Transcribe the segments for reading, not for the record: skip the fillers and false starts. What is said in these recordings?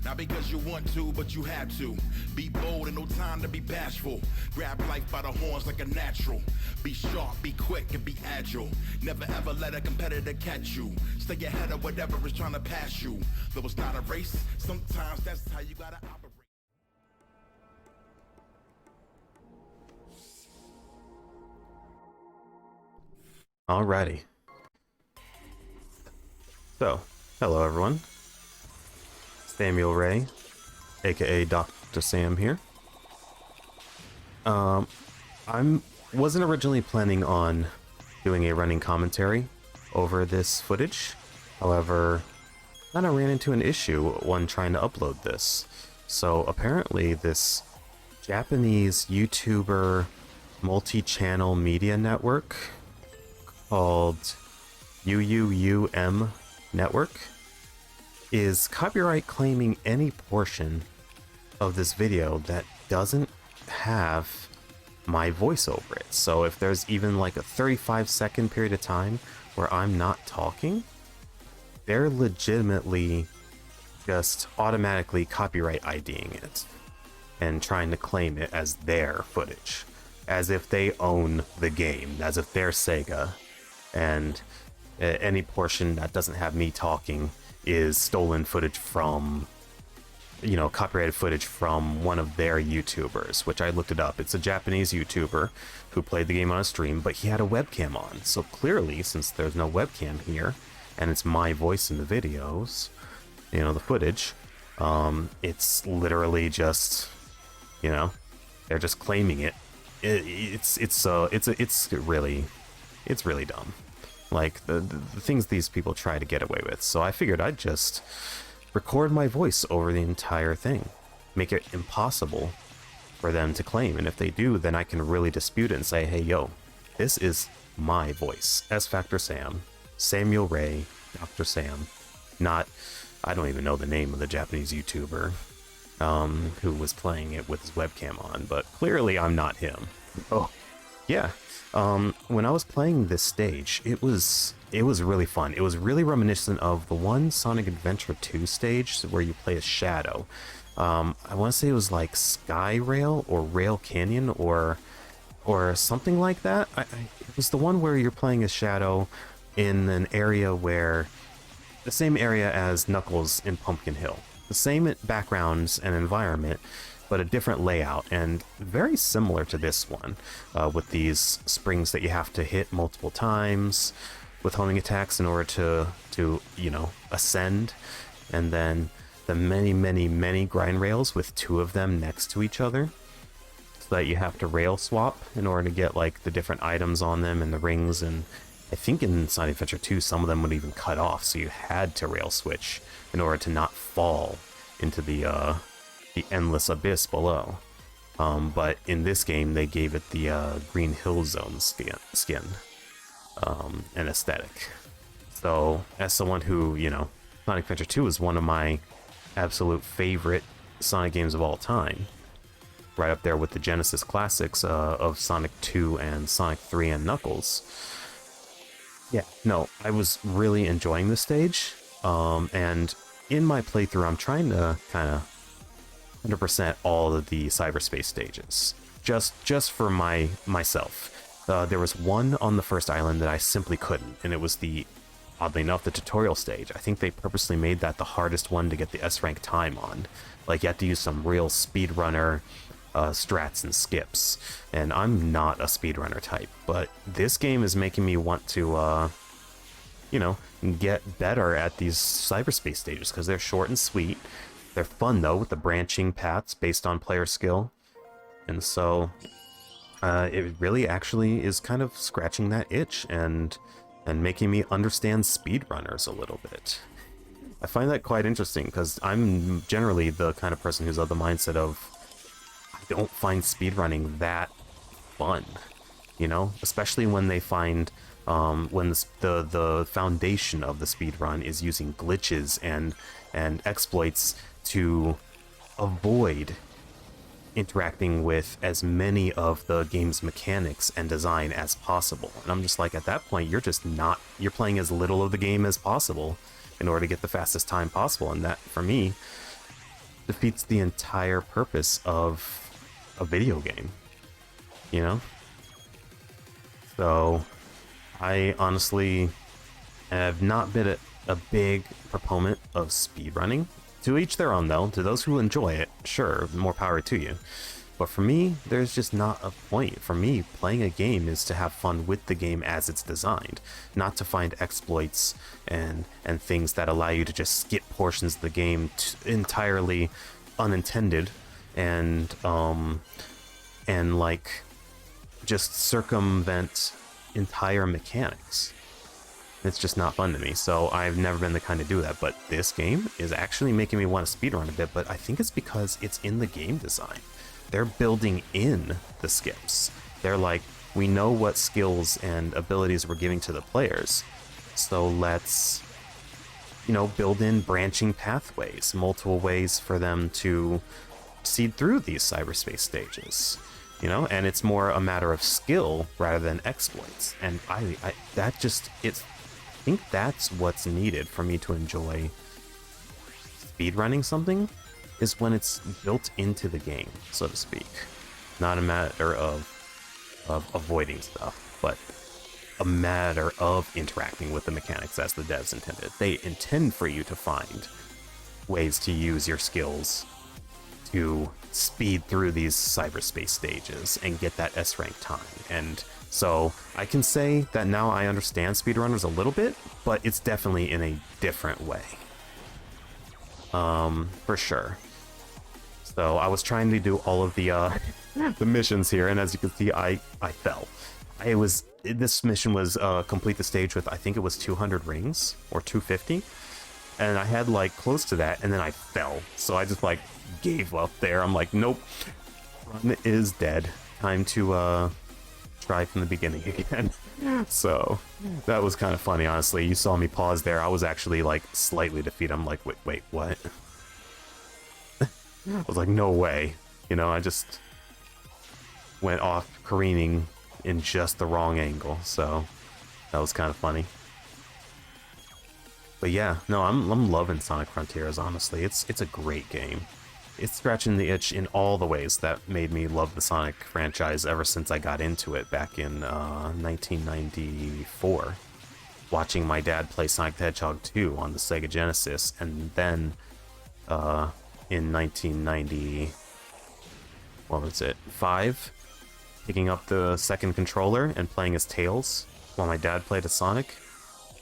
Not because you want to, but you have to. Be bold and no time to be bashful. Grab life by the horns like a natural. Be sharp, be quick, and be agile. Never ever let a competitor catch you. Stay ahead of whatever is trying to pass you. Though it's not a race, sometimes that's how you gotta operate. Alrighty. So, hello everyone. Samuel Ray, aka Dr. Sam here. I wasn't originally planning on doing a running commentary over this footage. However, kind of ran into an issue when trying to upload this. So apparently this Japanese YouTuber multi-channel media network called UUUM Network is copyright claiming any portion of this video that doesn't have my voice over it. So if there's even like a 35-second period of time where I'm not talking, they're legitimately just automatically copyright IDing it and trying to claim it as their footage, as if they own the game, as if they're Sega, and any portion that doesn't have me talking is stolen footage from, you know, copyrighted footage from one of their YouTubers, which I looked it up. It's a Japanese YouTuber who played the game on a stream, but he had a webcam on. So clearly, since there's no webcam here, and it's my voice in the videos, you know, the footage, it's literally just, you know, they're just claiming it. It's really dumb. Like the things these people try to get away with. So I figured I'd just record my voice over the entire thing, make it impossible for them to claim. And if they do, then I can really dispute it and say, hey, yo, this is my voice. S-factor-sam, Samuel Ray, Dr. Sam, not, I don't even know the name of the Japanese YouTuber who was playing it with his webcam on, but clearly I'm not him. Oh, yeah. When I was playing this stage, it was really fun. It was really reminiscent of the one Sonic Adventure 2 stage where you play as Shadow. I want to say it was like Sky Rail or Rail Canyon or something like that. It was the one where you're playing as Shadow in an area where the same area as Knuckles in Pumpkin Hill. The same backgrounds and environment, but a different layout, and very similar to this one, with these springs that you have to hit multiple times with homing attacks in order to you know, ascend, and then the many grind rails with two of them next to each other, so that you have to rail swap in order to get like the different items on them and the rings. And I think in Sonic Adventure 2 some of them would even cut off, so you had to rail switch in order to not fall into the endless abyss below. But in this game they gave it the Green Hill Zone skin and aesthetic. So as someone who, you know, Sonic Adventure 2 is one of my absolute favorite Sonic games of all time, right up there with the Genesis classics of Sonic 2 and Sonic 3 and Knuckles. Yeah, no, I was really enjoying this stage, and in my playthrough I'm trying to kind of 100% all of the cyberspace stages, just for myself. There was one on the first island that I simply couldn't, and it was oddly enough, the tutorial stage. I think they purposely made that the hardest one to get the S rank time on. Like, you have to use some real speedrunner strats and skips, and I'm not a speedrunner type, but this game is making me want to you know, get better at these cyberspace stages, because they're short and sweet. They're fun though, with the branching paths based on player skill, and so it really actually is kind of scratching that itch and making me understand speedrunners a little bit. I find that quite interesting, because I'm generally the kind of person who's of the mindset of, I don't find speedrunning that fun, you know, especially when they find when the foundation of the speedrun is using glitches and exploits to avoid interacting with as many of the game's mechanics and design as possible. And I'm just like, at that point, you're playing as little of the game as possible in order to get the fastest time possible. And that, for me, defeats the entire purpose of a video game, you know? So, I honestly have not been a big proponent of speedrunning. To each their own, though. To those who enjoy it, sure, more power to you. But for me, there's just not a point. For me, playing a game is to have fun with the game as it's designed, not to find exploits and things that allow you to just skip portions of the game entirely unintended and like just circumvent entire mechanics. It's just not fun to me, so I've never been the kind to do that. But this game is actually making me want to speedrun a bit, but I think it's because it's in the game design. They're building in the skips. They're like, we know what skills and abilities we're giving to the players, so let's, you know, build in branching pathways, multiple ways for them to seed through these cyberspace stages, you know, and it's more a matter of skill rather than exploits. And I think that's what's needed for me to enjoy speedrunning something, is when it's built into the game, so to speak. Not a matter of avoiding stuff, but a matter of interacting with the mechanics as the devs intended. They intend for you to find ways to use your skills to speed through these cyberspace stages and get that S rank time. And so I can say that now I understand speedrunners a little bit, but it's definitely in a different way. For sure. So I was trying to do all of the the missions here, and as you can see, I fell. This mission was complete the stage with, I think it was 200 rings or 250, and I had like close to that, and then I fell. So I just like gave up there. I'm like, nope, run is dead. Time to try from the beginning again. So that was kind of funny, honestly. You saw me pause there. I was actually like slightly defeated. I'm like, wait, what? I was like, no way. You know, I just went off careening in just the wrong angle. So that was kind of funny. But yeah, no, I'm loving Sonic Frontiers, honestly. It's a great game. It's scratching the itch in all the ways that made me love the Sonic franchise ever since I got into it back in 1994. Watching my dad play Sonic the Hedgehog 2 on the Sega Genesis, and then in 1990, what was it, 5, picking up the second controller and playing as Tails while my dad played as Sonic.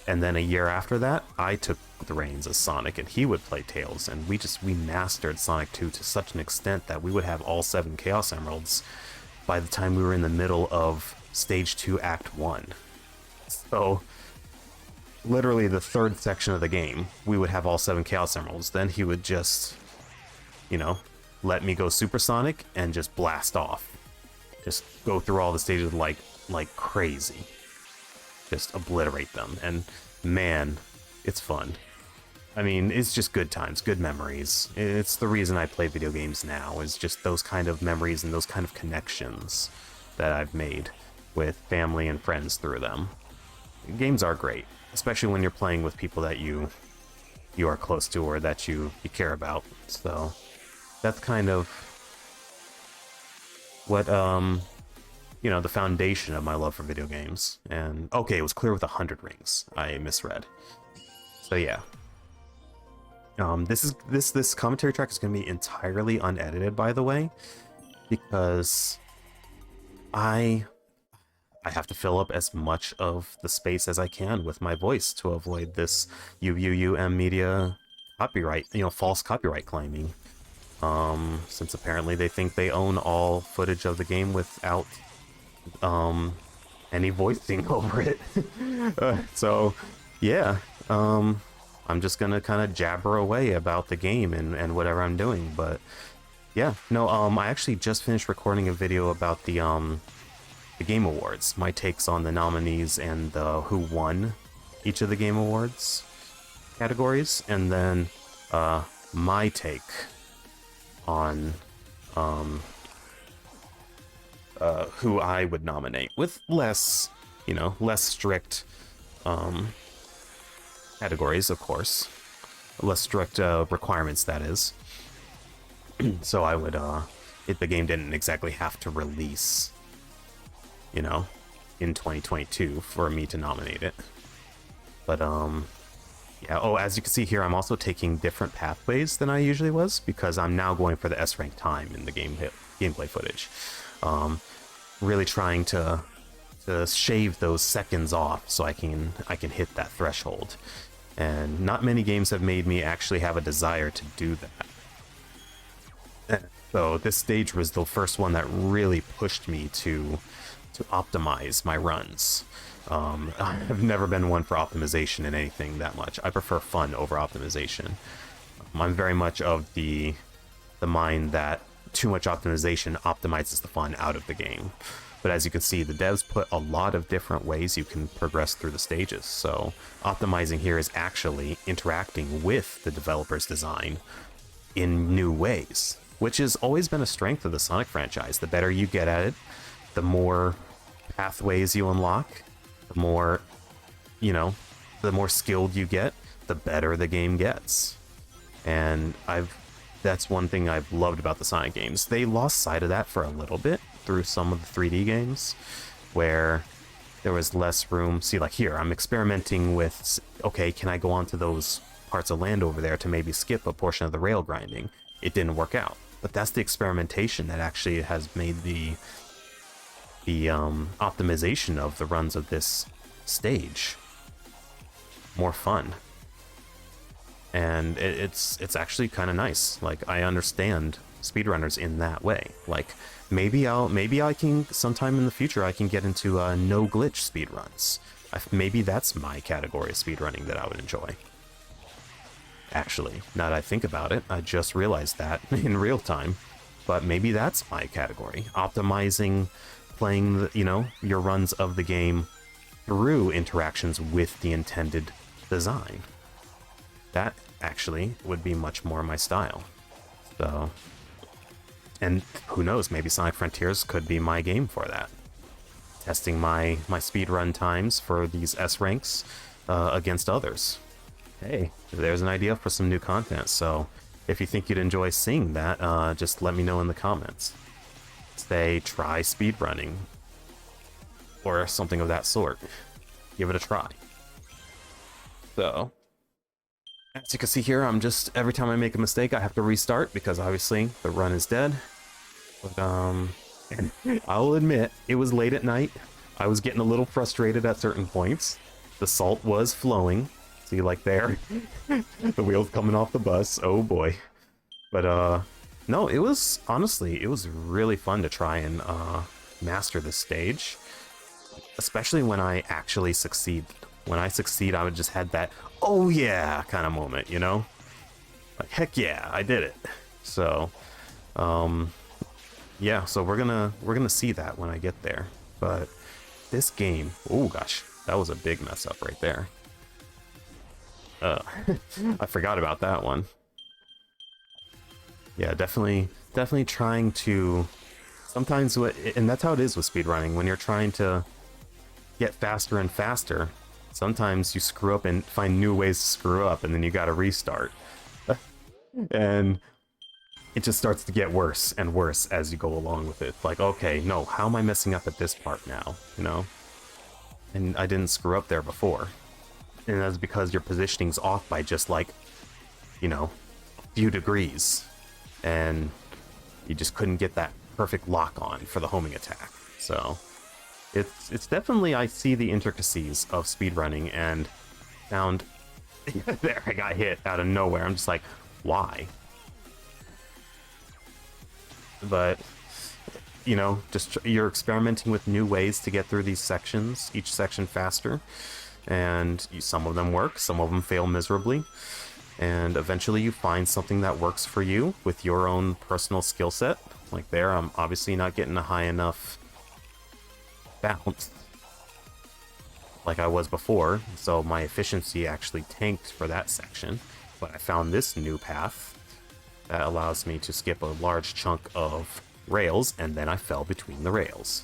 And then a year after that, I took the reins as Sonic, and he would play Tails, and we mastered Sonic 2 to such an extent that we would have all 7 Chaos Emeralds by the time we were in the middle of Stage 2, Act 1. So, literally the third section of the game, we would have all 7 Chaos Emeralds. Then he would just, you know, let me go supersonic and just blast off. Just go through all the stages like crazy. Just obliterate them. And man, it's fun. I mean, it's just good times, good memories. It's the reason I play video games now, is just those kind of memories and those kind of connections that I've made with family and friends through them. Games are great, especially when you're playing with people that you are close to or that you care about. So that's kind of what you know, the foundation of my love for video games. And okay, it was clear with 100 rings. I misread. So yeah. This commentary track is going to be entirely unedited, by the way, because I have to fill up as much of the space as I can with my voice to avoid this UUUM media copyright, you know, false copyright claiming. Since apparently they think they own all footage of the game without any voicing over it. So yeah, I'm just gonna kind of jabber away about the game and whatever I'm doing. But yeah, no, I actually just finished recording a video about the Game Awards, my takes on the nominees and who won each of the Game Awards categories, and then my take on who I would nominate, with less, you know, less strict categories, of course, less strict requirements, that is. So I would, if the game didn't exactly have to release, you know, in 2022 for me to nominate it. But, yeah, oh, as you can see here, I'm also taking different pathways than I usually was, because I'm now going for the S rank time in the gameplay footage. Really trying to shave those seconds off so I can hit that threshold. And not many games have made me actually have a desire to do that. So this stage was the first one that really pushed me to optimize my runs. I've never been one for optimization in anything that much. I prefer fun over optimization. I'm very much of the mind that too much optimization optimizes the fun out of the game. But as you can see, the devs put a lot of different ways you can progress through the stages. So optimizing here is actually interacting with the developer's design in new ways, which has always been a strength of the Sonic franchise. The better you get at it, the more pathways you unlock, the more, you know, the more skilled you get, the better the game gets. And that's one thing I've loved about the Sonic games. They lost sight of that for a little bit through some of the 3D games, where there was less room. See, like here, I'm experimenting with, okay, can I go onto those parts of land over there to maybe skip a portion of the rail grinding? It didn't work out. But that's the experimentation that actually has made the optimization of the runs of this stage more fun. And it's actually kind of nice. Like, I understand speedrunners in that way. Like, maybe I can sometime in the future I can get into no glitch speedruns. Maybe that's my category of speedrunning that I would enjoy. Actually, now that I think about it, I just realized that in real time. But maybe that's my category. Optimizing, playing the, your runs of the game through interactions with the intended design. That actually would be much more my style. So, and who knows, maybe Sonic Frontiers could be my game for that. Testing my speedrun times for these S ranks against others. Hey, there's an idea for some new content, so if you think you'd enjoy seeing that, just let me know in the comments. Say, try speedrunning, or something of that sort. Give it a try. So, as you can see here, I'm just, every time I make a mistake, I have to restart, because obviously the run is dead. But, and I'll admit, it was late at night. I was getting a little frustrated at certain points. The salt was flowing. See, like there, the wheels coming off the bus. Oh boy. But, no, it was, honestly, it was really fun to try and, master this stage. Especially when I actually succeed. When I succeed, I would just had that, oh yeah, kind of moment, you know? Like, heck yeah, I did it. So, yeah, so we're gonna see that when I get there. But this game, oh gosh, that was a big mess up right there. I forgot about that one. Yeah, definitely trying to, sometimes, and that's how it is with speedrunning, when you're trying to get faster and faster, sometimes you screw up and find new ways to screw up, and then you gotta restart. And it just starts to get worse and worse as you go along with it. Like, okay, no, how am I messing up at this part now, you know? And I didn't screw up there before. And that's because your positioning's off by just, like, a few degrees. And you just couldn't get that perfect lock on for the homing attack. So it's definitely, I see the intricacies of speedrunning and found there I got hit out of nowhere. I'm just like, why? But just you're experimenting with new ways to get through these sections, each section faster, and some of them work, some of them fail miserably. And eventually you find something that works for you with your own personal skill set. Like there, I'm obviously not getting a high enough bounce like I was before, so my efficiency actually tanked for that section. But I found this new path that allows me to skip a large chunk of rails, and then I fell between the rails.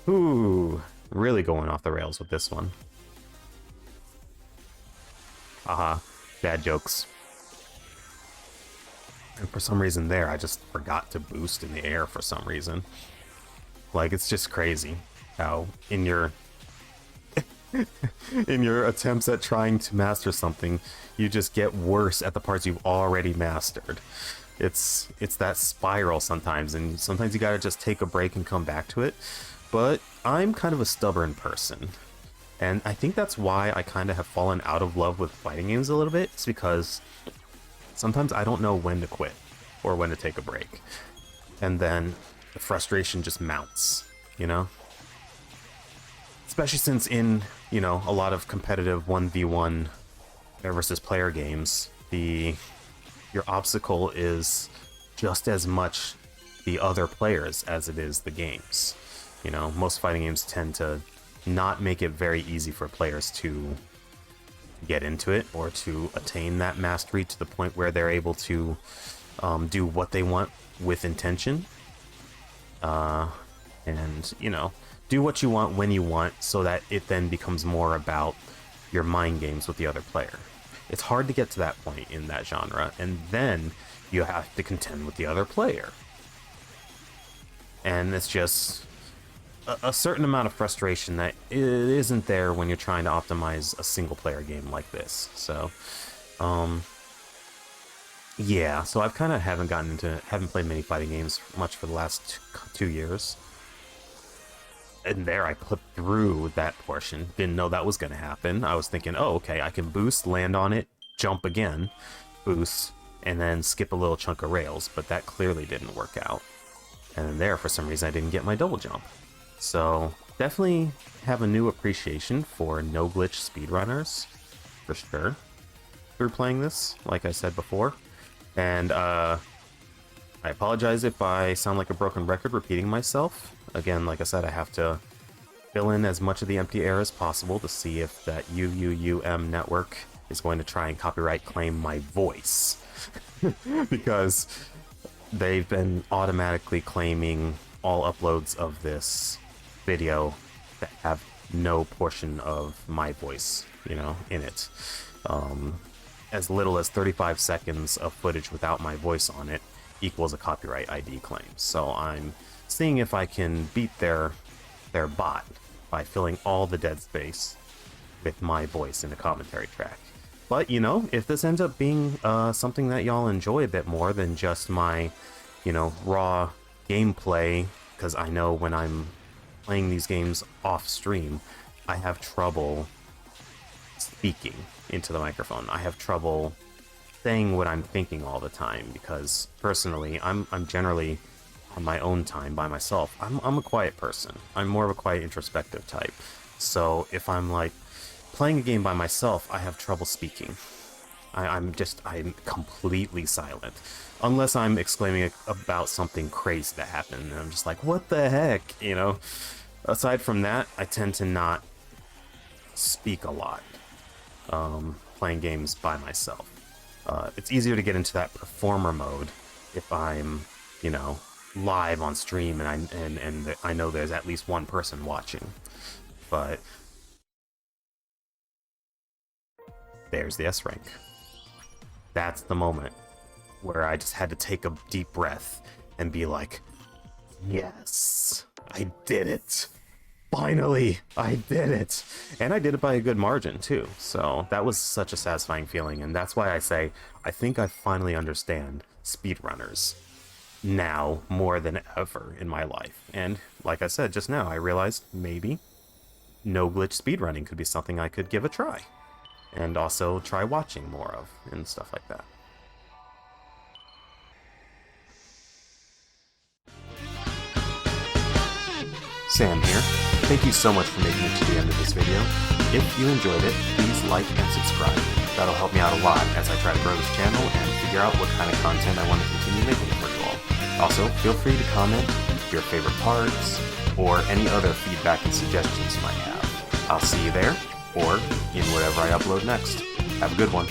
Ooh, really going off the rails with this one. Haha. Bad jokes. And for some reason there, I just forgot to boost in the air for some reason. Like, it's just crazy how in your in your attempts at trying to master something, you just get worse at the parts you've already mastered. It's that spiral sometimes, and sometimes you gotta just take a break and come back to it. But I'm kind of a stubborn person, and I think that's why I kind of have fallen out of love with fighting games a little bit. It's because sometimes I don't know when to quit or when to take a break, and then the frustration just mounts, you know? Especially since in, you know, a lot of competitive 1v1 versus player games, your obstacle is just as much the other players as it is the games. You know, most fighting games tend to not make it very easy for players to get into it or to attain that mastery to the point where they're able to do what they want with intention. And, you know, do what you want when you want, so that it then becomes more about your mind games with the other player. It's hard to get to that point in that genre, and then you have to contend with the other player. And it's just a certain amount of frustration that isn't there when you're trying to optimize a single player game like this. So, yeah, so I've kind of haven't played many fighting games much for the last 2 years. And there I put through that portion. Didn't know that was going to happen. I was thinking, oh, okay, I can boost, land on it, jump again, boost, and then skip a little chunk of rails. But that clearly didn't work out. And then there, for some reason, I didn't get my double jump. So definitely have a new appreciation for no-glitch speedrunners, for sure, through playing this, like I said before. And I apologize if I sound like a broken record repeating myself. Again, like I said, I have to fill in as much of the empty air as possible to see if that UUUM network is going to try and copyright claim my voice. Because they've been automatically claiming all uploads of this video that have no portion of my voice, you know, in it. As little as 35 seconds of footage without my voice on it equals a copyright ID claim. So I'm seeing if I can beat their bot by filling all the dead space with my voice in the commentary track. But, you know, if this ends up being something that y'all enjoy a bit more than just my, you know, raw gameplay, because I know when I'm playing these games off stream, I have trouble speaking into the microphone. I have trouble saying what I'm thinking all the time, because personally, I'm generally on my own time by myself. I'm a quiet person. I'm more of a quiet, introspective type. So if I'm like playing a game by myself, I have trouble speaking. I'm completely silent. Unless I'm exclaiming about something crazy that happened, and I'm just like, what the heck, you know? Aside from that, I tend to not speak a lot playing games by myself. It's easier to get into that performer mode if I'm, you know, live on stream and I know there's at least one person watching. But there's the S rank. That's the moment where I just had to take a deep breath and be like, yes, I did it. Finally, I did it. And I did it by a good margin too. So that was such a satisfying feeling. And that's why I say, I think I finally understand speedrunners now more than ever in my life. And like I said just now, I realized maybe no glitch speedrunning could be something I could give a try. And also try watching more of and stuff like that. Sam here. Thank you so much for making it to the end of this video. If you enjoyed it, please like and subscribe. That'll help me out a lot as I try to grow this channel and figure out what kind of content I want to continue making for you all. Also, feel free to comment your favorite parts or any other feedback and suggestions you might have. I'll see you there or in whatever I upload next. Have a good one.